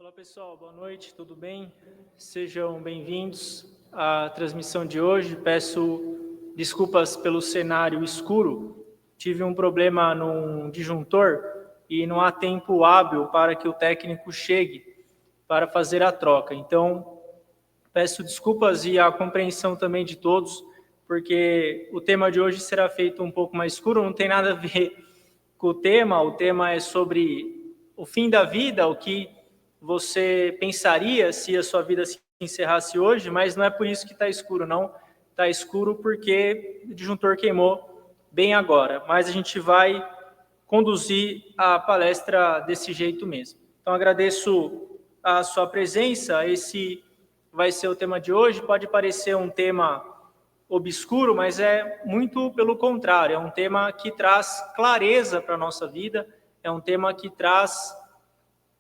Olá pessoal, boa noite, tudo bem? Sejam bem-vindos à transmissão de hoje. Peço desculpas pelo cenário escuro. Tive um problema num disjuntor e não há tempo hábil para que o técnico chegue para fazer a troca. Então, peço desculpas e a compreensão também de todos, porque o tema de hoje será feito um pouco mais escuro, não tem nada a ver com o tema é sobre o fim da vida, o que você pensaria se a sua vida se encerrasse hoje, mas não é por isso que está escuro, não. Está escuro porque o disjuntor queimou bem agora, mas a gente vai conduzir a palestra desse jeito mesmo. Então, agradeço a sua presença. Esse vai ser o tema de hoje. Pode parecer um tema obscuro, mas é muito pelo contrário. É um tema que traz clareza para a nossa vida, é um tema que traz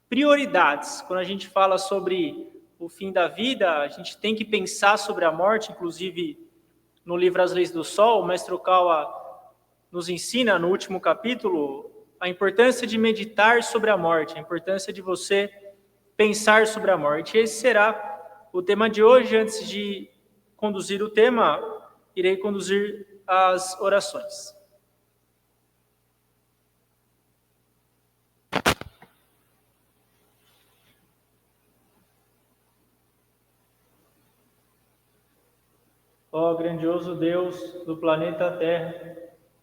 prioridades. Quando a gente fala sobre o fim da vida, a gente tem que pensar sobre a morte. Inclusive, no livro As Leis do Sol, o mestre Okawa nos ensina, no último capítulo, a importância de meditar sobre a morte, a importância de você pensar sobre a morte. Esse será o tema de hoje. Antes de conduzir o tema, irei conduzir as orações. Ó grandioso Deus do planeta Terra,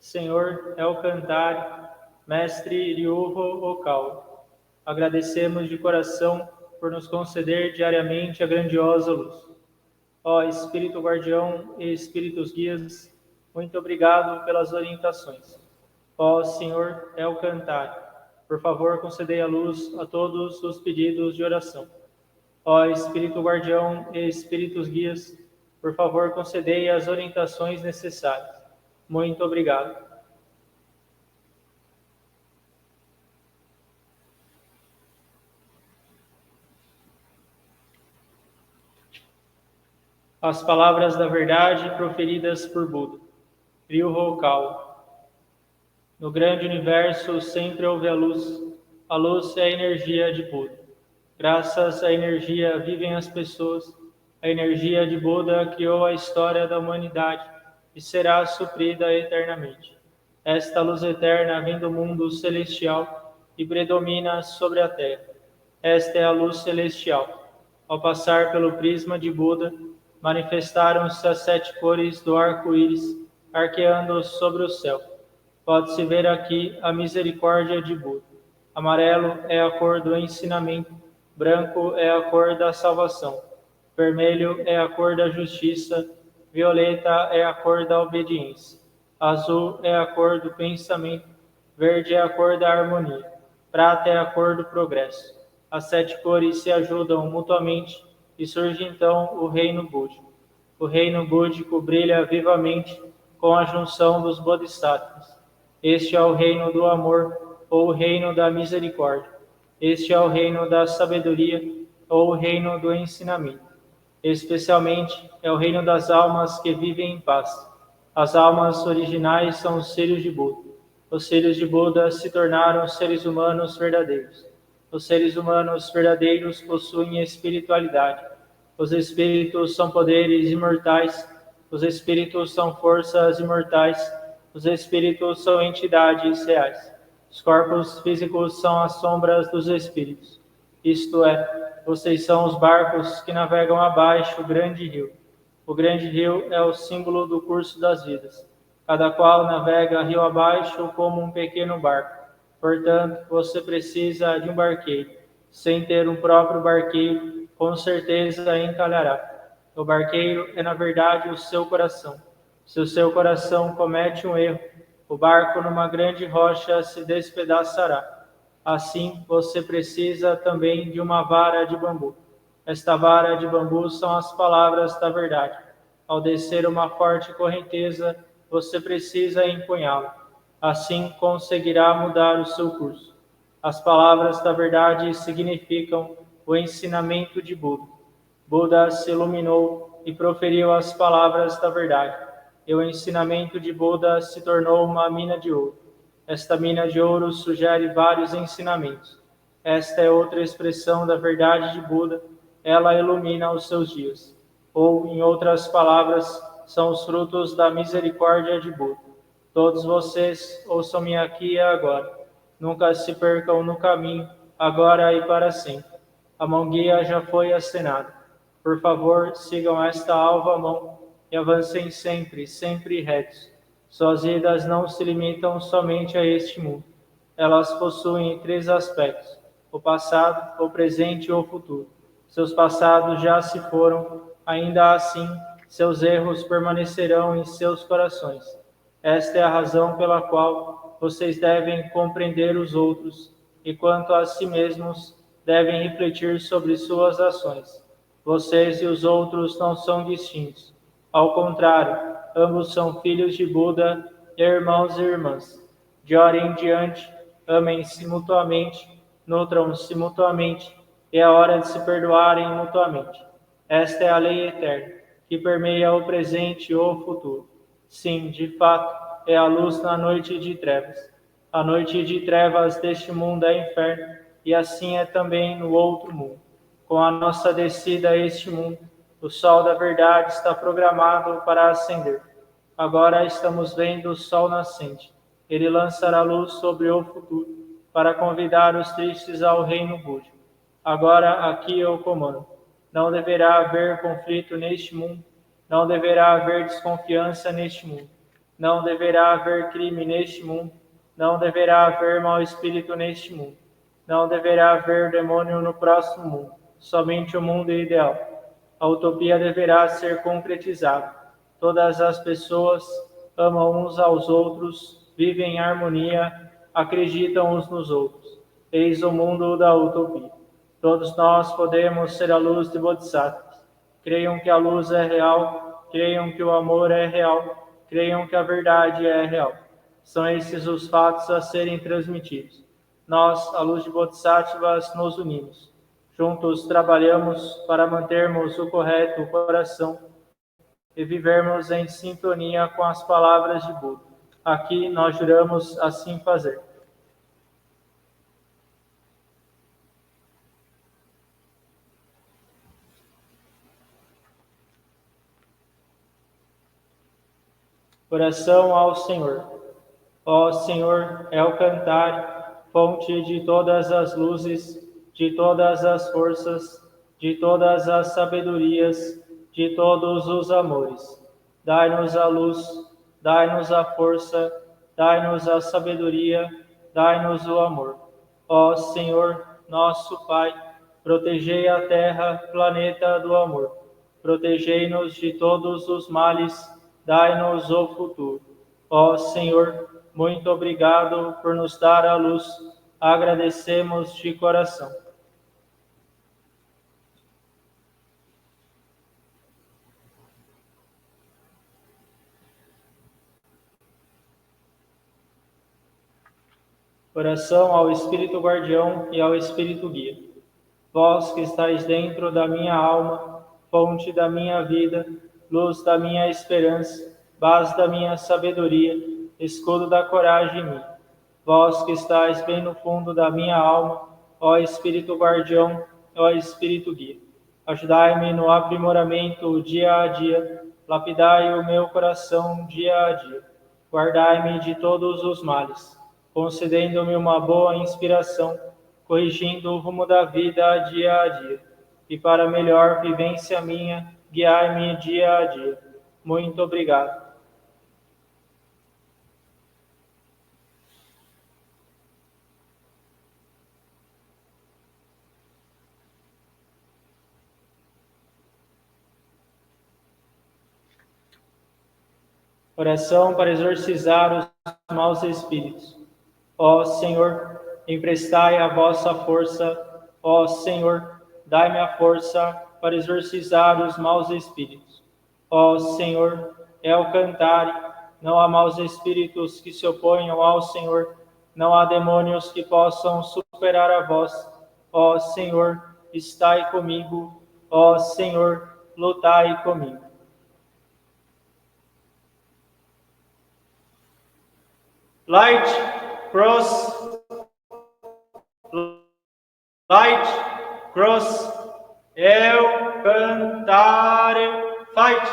Senhor Elcantari, Mestre Ryuho Okawa, agradecemos de coração por nos conceder diariamente a grandiosa luz. Ó Espírito Guardião e Espíritos Guias, muito obrigado pelas orientações. Ó Senhor Elcantari, por favor concedei a luz a todos os pedidos de oração. Ó Espírito Guardião e Espíritos Guias, por favor, concedei as orientações necessárias. Muito obrigado. As palavras da verdade proferidas por Buda. Ryuho Okawa. No grande universo sempre houve a luz. A luz é a energia de Buda. Graças à energia vivem as pessoas. A energia de Buda criou a história da humanidade e será suprida eternamente. Esta luz eterna vem do mundo celestial e predomina sobre a terra. Esta é a luz celestial. Ao passar pelo prisma de Buda, manifestaram-se as 7 cores do arco-íris, arqueando sobre o céu. Pode-se ver aqui a misericórdia de Buda. Amarelo é a cor do ensinamento, branco é a cor da salvação. Vermelho é a cor da justiça, violeta é a cor da obediência, azul é a cor do pensamento, verde é a cor da harmonia, prata é a cor do progresso. As 7 cores se ajudam mutuamente e surge então o reino búdico. O reino búdico brilha vivamente com a junção dos bodhisattvas. Este é o reino do amor, ou o reino da misericórdia. Este é o reino da sabedoria, ou o reino do ensinamento. Especialmente é o reino das almas que vivem em paz. As almas originais são os filhos de Buda. Os filhos de Buda se tornaram seres humanos verdadeiros. Os seres humanos verdadeiros possuem espiritualidade. Os espíritos são poderes imortais. Os espíritos são forças imortais. Os espíritos são entidades reais. Os corpos físicos são as sombras dos espíritos. Isto é, vocês são os barcos que navegam abaixo o grande rio. O grande rio é o símbolo do curso das vidas. Cada qual navega rio abaixo como um pequeno barco. Portanto, você precisa de um barqueiro. Sem ter um próprio barqueiro, com certeza encalhará. O barqueiro é, na verdade, o seu coração. Se o seu coração comete um erro, o barco numa grande rocha se despedaçará. Assim, você precisa também de uma vara de bambu. Esta vara de bambu são as palavras da verdade. Ao descer uma forte correnteza, você precisa empunhá-la. Assim, conseguirá mudar o seu curso. As palavras da verdade significam o ensinamento de Buda. Buda se iluminou e proferiu as palavras da verdade. E o ensinamento de Buda se tornou uma mina de ouro. Esta mina de ouro sugere vários ensinamentos. Esta é outra expressão da verdade de Buda, ela ilumina os seus dias. Ou, em outras palavras, são os frutos da misericórdia de Buda. Todos vocês, ouçam-me aqui e agora. Nunca se percam no caminho, agora e para sempre. A mão guia já foi acenada. Por favor, sigam esta alva mão e avancem sempre, sempre retos. Suas vidas não se limitam somente a este mundo. Elas possuem três aspectos: o passado, o presente e o futuro. Seus passados já se foram, ainda assim, seus erros permanecerão em seus corações. Esta é a razão pela qual vocês devem compreender os outros e, quanto a si mesmos, devem refletir sobre suas ações. Vocês e os outros não são distintos. Ao contrário, ambos são filhos de Buda, irmãos e irmãs. De hora em diante, amem-se mutuamente, nutram-se mutuamente, e é hora de se perdoarem mutuamente. Esta é a lei eterna, que permeia o presente e o futuro. Sim, de fato, é a luz na noite de trevas. A noite de trevas deste mundo é inferno, e assim é também no outro mundo. Com a nossa descida a este mundo, o sol da verdade está programado para ascender. Agora estamos vendo o sol nascente. Ele lançará luz sobre o futuro, para convidar os tristes ao reino búdico. Agora aqui eu comando. Não deverá haver conflito neste mundo. Não deverá haver desconfiança neste mundo. Não deverá haver crime neste mundo. Não deverá haver mau espírito neste mundo. Não deverá haver demônio no próximo mundo. Somente o mundo ideal. A utopia deverá ser concretizada. Todas as pessoas amam uns aos outros, vivem em harmonia, acreditam uns nos outros. Eis o mundo da utopia. Todos nós podemos ser a luz de Bodhisattvas. Creiam que a luz é real, creiam que o amor é real, creiam que a verdade é real. São esses os fatos a serem transmitidos. Nós, a luz de Bodhisattvas, nos unimos. Juntos trabalhamos para mantermos o correto coração e vivermos em sintonia com as palavras de Buda. Aqui nós juramos assim fazer. Oração ao Senhor. Ó Senhor, é o cantar, fonte de todas as luzes, de todas as forças, de todas as sabedorias, de todos os amores. Dai-nos a luz, dai-nos a força, dai-nos a sabedoria, dai-nos o amor. Ó Senhor, nosso Pai, protegei a terra, planeta do amor. Protegei-nos de todos os males, dai-nos o futuro. Ó Senhor, muito obrigado por nos dar a luz. Agradecemos de coração. Oração ao Espírito Guardião e ao Espírito Guia. Vós que estáis dentro da minha alma, fonte da minha vida, luz da minha esperança, base da minha sabedoria, escudo da coragem em mim. Vós que estáis bem no fundo da minha alma, ó Espírito Guardião, ó Espírito Guia. Ajudai-me no aprimoramento dia a dia, lapidai o meu coração dia a dia. Guardai-me de todos os males, concedendo-me uma boa inspiração, corrigindo o rumo da vida dia a dia. E para melhor vivência minha, guiai-me dia a dia. Muito obrigado. Oração para exorcizar os maus espíritos. Ó Senhor, emprestai a vossa força. Ó Senhor, dai-me a força para exorcizar os maus espíritos. Ó Senhor, é o cantar, não há maus espíritos que se oponham ao Senhor, não há demônios que possam superar a vós. Ó Senhor, estai comigo. Ó Senhor, lutai comigo. Light, cross, light, cross, eu, cantare, fight.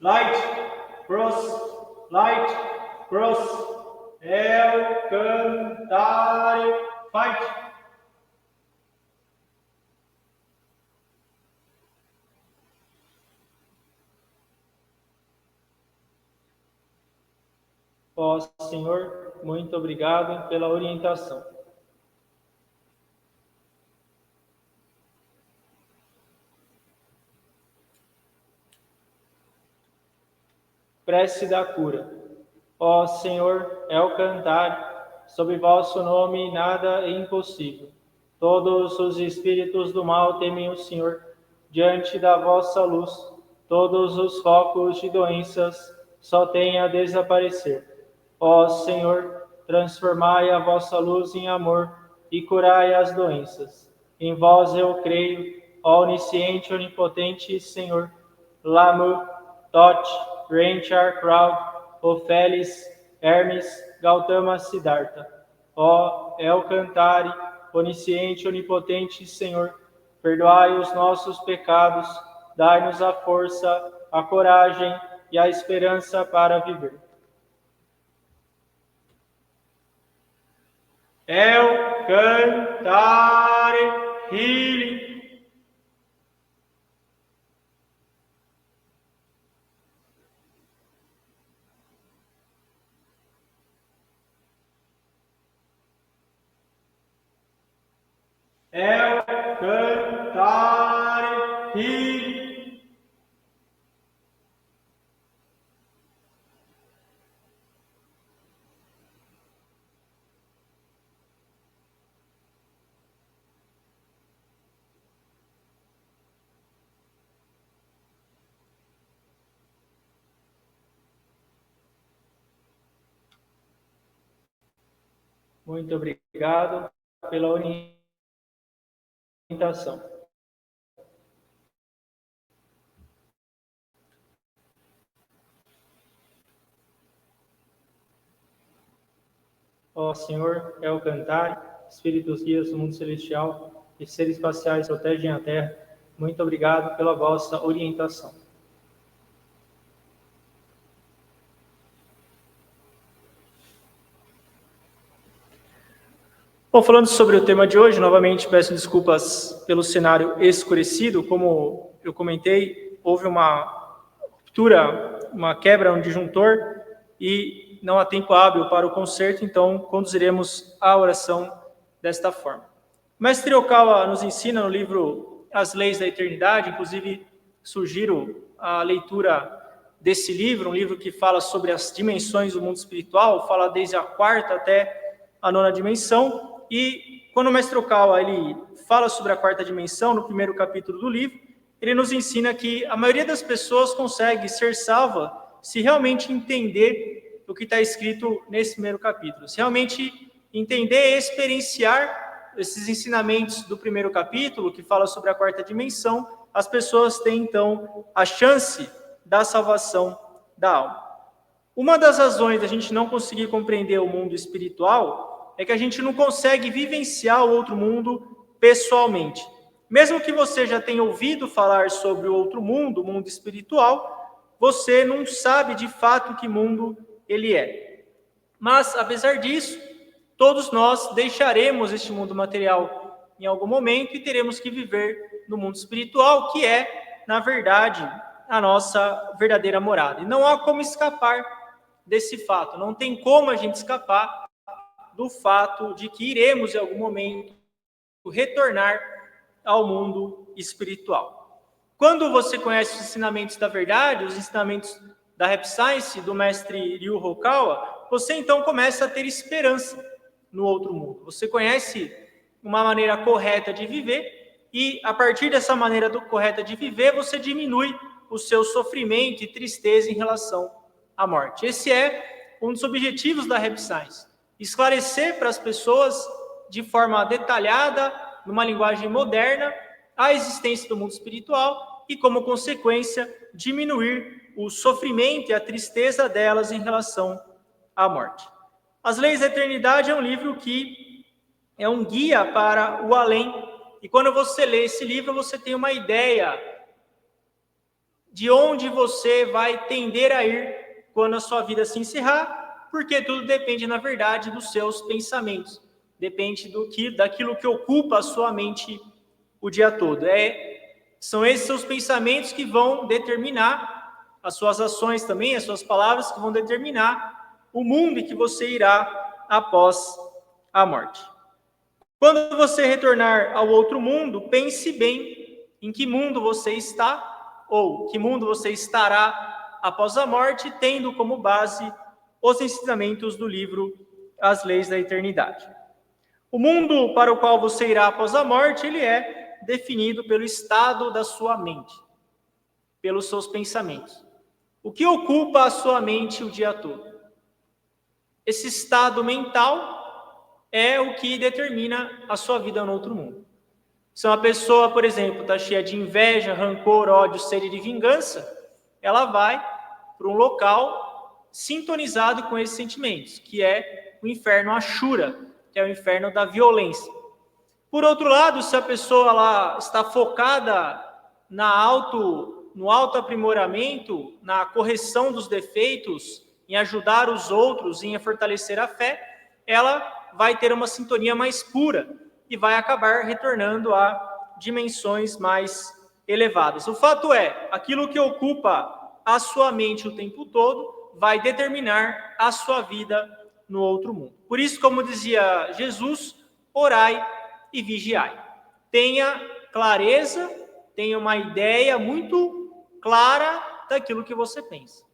Light, cross, eu, cantare, fight. Ó Senhor, muito obrigado pela orientação. Prece da cura. Ó Senhor, é o cantar, sob vosso nome nada é impossível. Todos os espíritos do mal temem o Senhor, diante da vossa luz, todos os focos de doenças só têm a desaparecer. Ó Senhor, transformai a vossa luz em amor e curai as doenças. Em vós eu creio, ó onisciente, onipotente Senhor. Lamu, Tot, Renchar, Crowd, Ofeles, Hermes, Gautama, Siddhartha. Ó El Cantare, onisciente, onipotente Senhor, perdoai os nossos pecados, dai-nos a força, a coragem e a esperança para viver. El Cantare, healing. El Cantare, healing. Muito obrigado pela orientação. Ó Senhor, é o cantar, espíritos guias do mundo celestial e seres espaciais protegem a Terra. Muito obrigado pela vossa orientação. Bom, falando sobre o tema de hoje, novamente peço desculpas pelo cenário escurecido. Como eu comentei, houve uma ruptura, uma quebra no disjuntor e não há tempo hábil para o concerto, então conduziremos a oração desta forma. O mestre Okawa nos ensina no livro As Leis da Eternidade, inclusive sugiro a leitura desse livro, um livro que fala sobre as dimensões do mundo espiritual, fala desde a quarta até a nona dimensão. E quando o mestre Okawa ele fala sobre a quarta dimensão, no primeiro capítulo do livro, ele nos ensina que a maioria das pessoas consegue ser salva se realmente entender o que está escrito nesse primeiro capítulo. Se realmente entender e experienciar esses ensinamentos do primeiro capítulo, que fala sobre a quarta dimensão, as pessoas têm, então, a chance da salvação da alma. Uma das razões da gente não conseguir compreender o mundo espiritual é que a gente não consegue vivenciar o outro mundo pessoalmente. Mesmo que você já tenha ouvido falar sobre o outro mundo, o mundo espiritual, você não sabe de fato que mundo ele é. Mas, apesar disso, todos nós deixaremos este mundo material em algum momento e teremos que viver no mundo espiritual, que é, na verdade, a nossa verdadeira morada. E não há como escapar desse fato, não tem como a gente escapar do fato de que iremos, em algum momento, retornar ao mundo espiritual. Quando você conhece os ensinamentos da verdade, os ensinamentos da Rap Science, do mestre Ryu Hokawa, você então começa a ter esperança no outro mundo. Você conhece uma maneira correta de viver e, a partir dessa maneira correta de viver, você diminui o seu sofrimento e tristeza em relação à morte. Esse é um dos objetivos da Rap Science. Esclarecer para as pessoas de forma detalhada, numa linguagem moderna, a existência do mundo espiritual e, como consequência, diminuir o sofrimento e a tristeza delas em relação à morte. As Leis da Eternidade é um livro que é um guia para o além, e quando você lê esse livro, você tem uma ideia de onde você vai tender a ir quando a sua vida se encerrar, porque tudo depende, na verdade, dos seus pensamentos, depende daquilo que ocupa a sua mente o dia todo. São esses seus pensamentos que vão determinar as suas ações também, as suas palavras, que vão determinar o mundo em que você irá após a morte. Quando você retornar ao outro mundo, pense bem em que mundo você está, ou que mundo você estará após a morte, tendo como base os ensinamentos do livro As Leis da Eternidade. O mundo para o qual você irá após a morte, ele é definido pelo estado da sua mente, pelos seus pensamentos. O que ocupa a sua mente o dia todo? Esse estado mental é o que determina a sua vida no outro mundo. Se uma pessoa, por exemplo, está cheia de inveja, rancor, ódio, sede de vingança, ela vai para um local sintonizado com esses sentimentos, que é o inferno Ashura, que é o inferno da violência. Por outro lado, se a pessoa lá está focada no autoaprimoramento, na correção dos defeitos, em ajudar os outros, em fortalecer a fé, ela vai ter uma sintonia mais pura e vai acabar retornando a dimensões mais elevadas. O fato é, aquilo que ocupa a sua mente o tempo todo vai determinar a sua vida no outro mundo. Por isso, como dizia Jesus, orai e vigiai. Tenha clareza, tenha uma ideia muito clara daquilo que você pensa.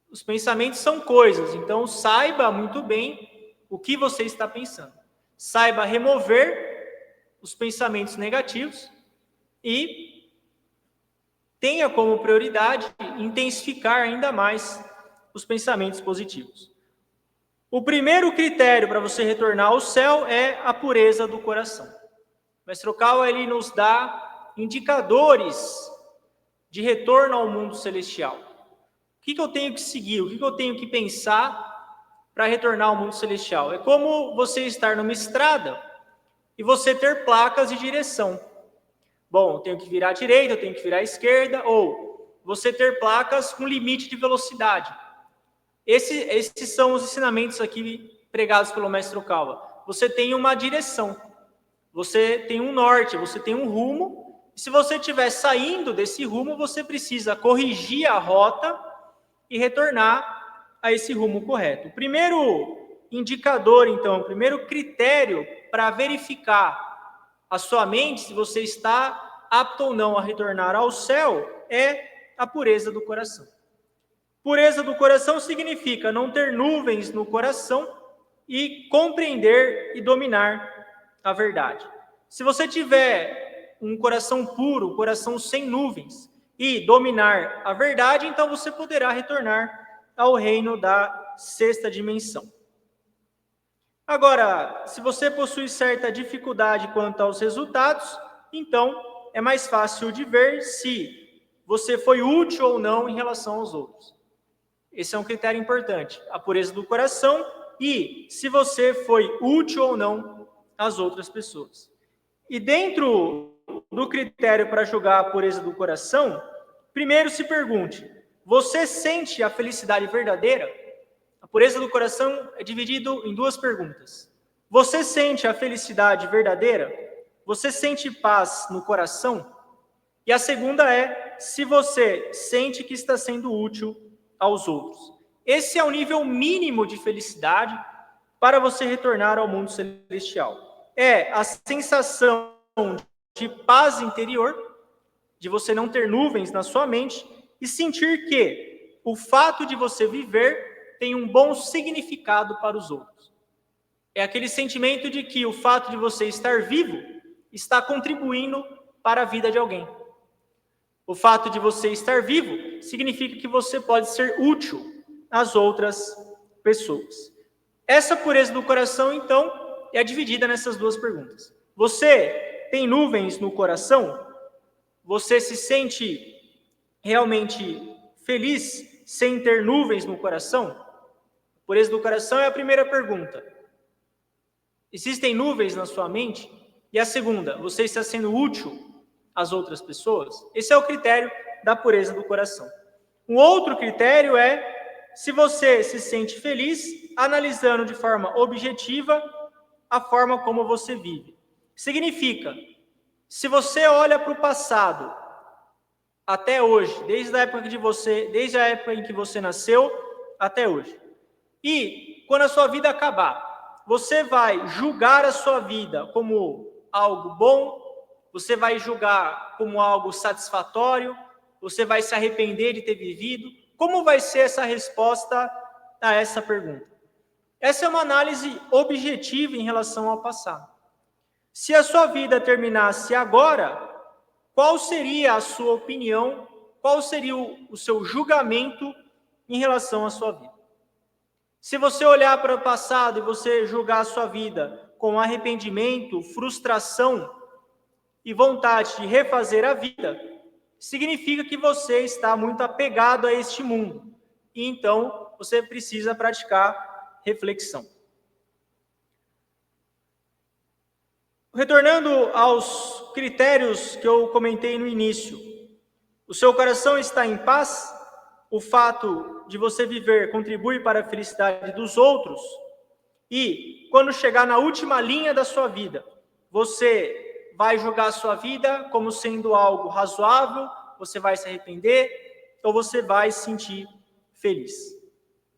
Os pensamentos são coisas, então saiba muito bem o que você está pensando. Saiba remover os pensamentos negativos e tenha como prioridade intensificar ainda mais os pensamentos positivos. O primeiro critério para você retornar ao céu é a pureza do coração. O Mestre Okawa, ele nos dá indicadores de retorno ao mundo celestial. O que eu tenho que seguir? O que eu tenho que pensar para retornar ao mundo celestial? É como você estar numa estrada e você ter placas de direção. Bom, eu tenho que virar à direita, eu tenho que virar à esquerda, ou você ter placas com limite de velocidade. Esses são os ensinamentos aqui pregados pelo Mestre Okawa. Você tem uma direção, você tem um norte, você tem um rumo, e se você estiver saindo desse rumo, você precisa corrigir a rota e retornar a esse rumo correto. O primeiro indicador, então, o primeiro critério para verificar a sua mente, se você está apto ou não a retornar ao céu, é a pureza do coração. Pureza do coração significa não ter nuvens no coração e compreender e dominar a verdade. Se você tiver um coração puro, um coração sem nuvens, e dominar a verdade, então você poderá retornar ao reino da sexta dimensão. Agora, se você possui certa dificuldade quanto aos resultados, então é mais fácil de ver se você foi útil ou não em relação aos outros. Esse é um critério importante, a pureza do coração e se você foi útil ou não às outras pessoas. E dentro do critério para julgar a pureza do coração, primeiro se pergunte, você sente a felicidade verdadeira? A pureza do coração é dividido em duas perguntas. Você sente a felicidade verdadeira? Você sente paz no coração? E a segunda é, se você sente que está sendo útil aos outros. Esse é o nível mínimo de felicidade para você retornar ao mundo celestial. É a sensação de paz interior, de você não ter nuvens na sua mente e sentir que o fato de você viver tem um bom significado para os outros. É aquele sentimento de que o fato de você estar vivo está contribuindo para a vida de alguém. O fato de você estar vivo significa que você pode ser útil às outras pessoas. Essa pureza do coração, então, é dividida nessas duas perguntas. Você tem nuvens no coração? Você se sente realmente feliz sem ter nuvens no coração? A pureza do coração é a primeira pergunta. Existem nuvens na sua mente? E a segunda, você está sendo útil às outras pessoas? Esse é o critério da pureza do coração. Um outro critério é se você se sente feliz analisando de forma objetiva a forma como você vive. Significa, se você olha para o passado até hoje, desde a época em que você nasceu até hoje, e quando a sua vida acabar, você vai julgar a sua vida como algo bom, você vai julgar como algo satisfatório, você vai se arrepender de ter vivido? Como vai ser essa resposta a essa pergunta? Essa é uma análise objetiva em relação ao passado. Se a sua vida terminasse agora, qual seria a sua opinião, qual seria o seu julgamento em relação à sua vida? Se você olhar para o passado e você julgar a sua vida com arrependimento, frustração e vontade de refazer a vida, significa que você está muito apegado a este mundo. E então você precisa praticar reflexão. Retornando aos critérios que eu comentei no início, o seu coração está em paz? O fato de você viver contribui para a felicidade dos outros? E quando chegar na última linha da sua vida, você vai julgar a sua vida como sendo algo razoável, você vai se arrepender ou você vai se sentir feliz?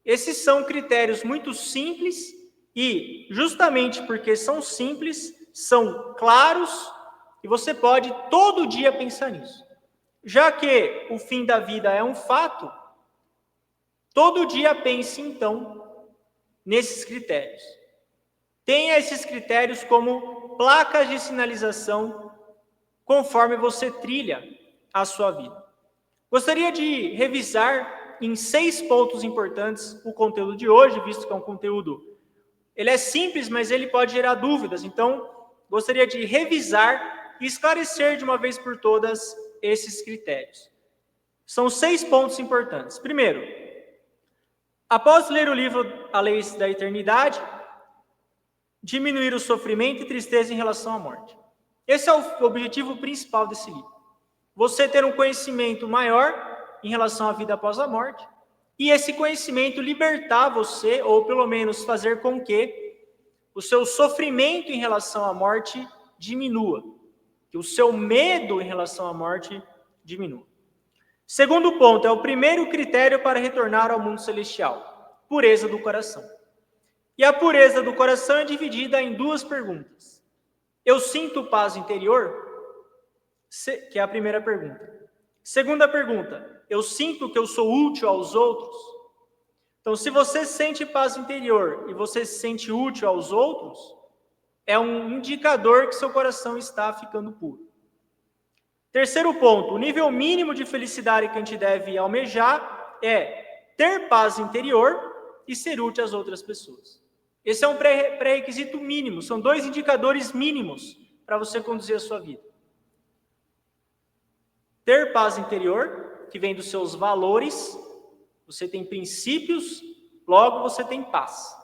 Esses são critérios muito simples e, justamente porque são simples, são claros e você pode todo dia pensar nisso. Já que o fim da vida é um fato, todo dia pense, então, nesses critérios. Tenha esses critérios como placas de sinalização conforme você trilha a sua vida. Gostaria de revisar em 6 pontos importantes o conteúdo de hoje, visto que é um conteúdo, ele é simples, mas ele pode gerar dúvidas. Então, gostaria de revisar e esclarecer de uma vez por todas esses critérios. São 6 pontos importantes. Primeiro, após ler o livro A Lei da Eternidade, diminuir o sofrimento e tristeza em relação à morte. Esse é o objetivo principal desse livro. Você ter um conhecimento maior em relação à vida após a morte, e esse conhecimento libertar você, ou pelo menos fazer com que o seu sofrimento em relação à morte diminua, que o seu medo em relação à morte diminua. Segundo ponto, é o primeiro critério para retornar ao mundo celestial, pureza do coração. E a pureza do coração é dividida em 2 perguntas. Eu sinto paz interior? Que é a primeira pergunta. Segunda pergunta, eu sinto que eu sou útil aos outros? Então, se você sente paz interior e você se sente útil aos outros, é um indicador que seu coração está ficando puro. Terceiro ponto, o nível mínimo de felicidade que a gente deve almejar é ter paz interior e ser útil às outras pessoas. Esse é um pré-requisito mínimo, são 2 indicadores mínimos para você conduzir a sua vida. Ter paz interior, que vem dos seus valores, você tem princípios, logo você tem paz.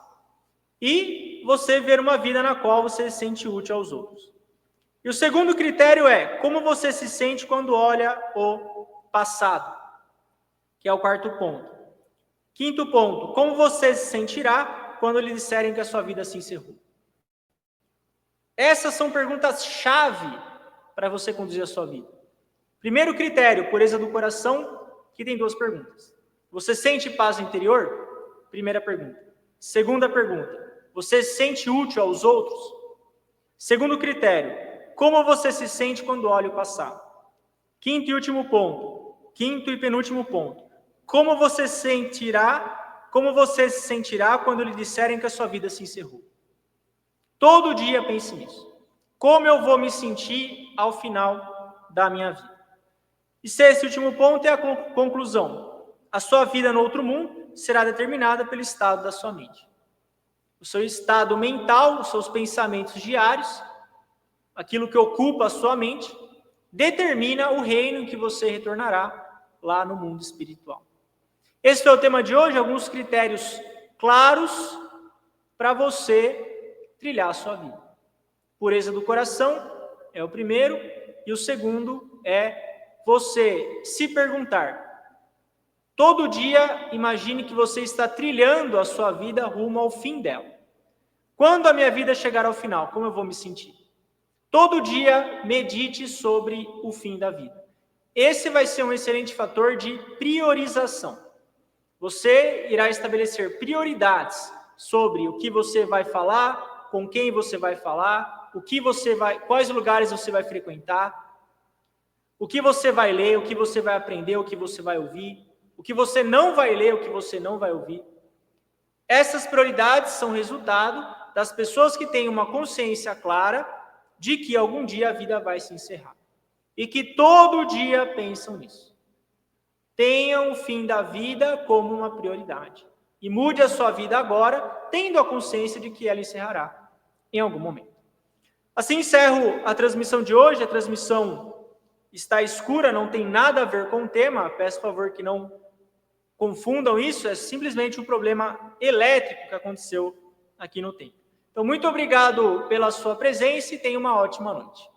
E você ver uma vida na qual você se sente útil aos outros. E o segundo critério é como você se sente quando olha o passado, que é o 4º ponto. Quinto ponto, como você se sentirá quando lhe disserem que a sua vida se encerrou. Essas são perguntas-chave para você conduzir a sua vida. Primeiro critério, pureza do coração, que tem 2 perguntas. Você sente paz interior? Primeira pergunta. Segunda pergunta, você se sente útil aos outros? Segundo critério, como você se sente quando olha o passado? Quinto e penúltimo ponto, como você se sentirá quando lhe disserem que a sua vida se encerrou? Todo dia pense nisso. Como eu vou me sentir ao final da minha vida? E esse último ponto é a conclusão. A sua vida no outro mundo será determinada pelo estado da sua mente. O seu estado mental, os seus pensamentos diários, aquilo que ocupa a sua mente, determina o reino em que você retornará lá no mundo espiritual. Esse foi o tema de hoje, alguns critérios claros para você trilhar a sua vida. Pureza do coração é o primeiro, e o segundo é você se perguntar. Todo dia, imagine que você está trilhando a sua vida rumo ao fim dela. Quando a minha vida chegar ao final, como eu vou me sentir? Todo dia, medite sobre o fim da vida. Esse vai ser um excelente fator de priorização. Você irá estabelecer prioridades sobre o que você vai falar, com quem você vai falar, quais lugares você vai frequentar, o que você vai ler, o que você vai aprender, o que você vai ouvir, o que você não vai ler, o que você não vai ouvir. Essas prioridades são resultado das pessoas que têm uma consciência clara de que algum dia a vida vai se encerrar. E que todo dia pensam nisso. Tenham o fim da vida como uma prioridade. E mude a sua vida agora, tendo a consciência de que ela encerrará em algum momento. Assim encerro a transmissão de hoje. A transmissão está escura, não tem nada a ver com o tema. Peço, por favor, que não confundam isso. É simplesmente um problema elétrico que aconteceu aqui no templo. Então, muito obrigado pela sua presença e tenha uma ótima noite.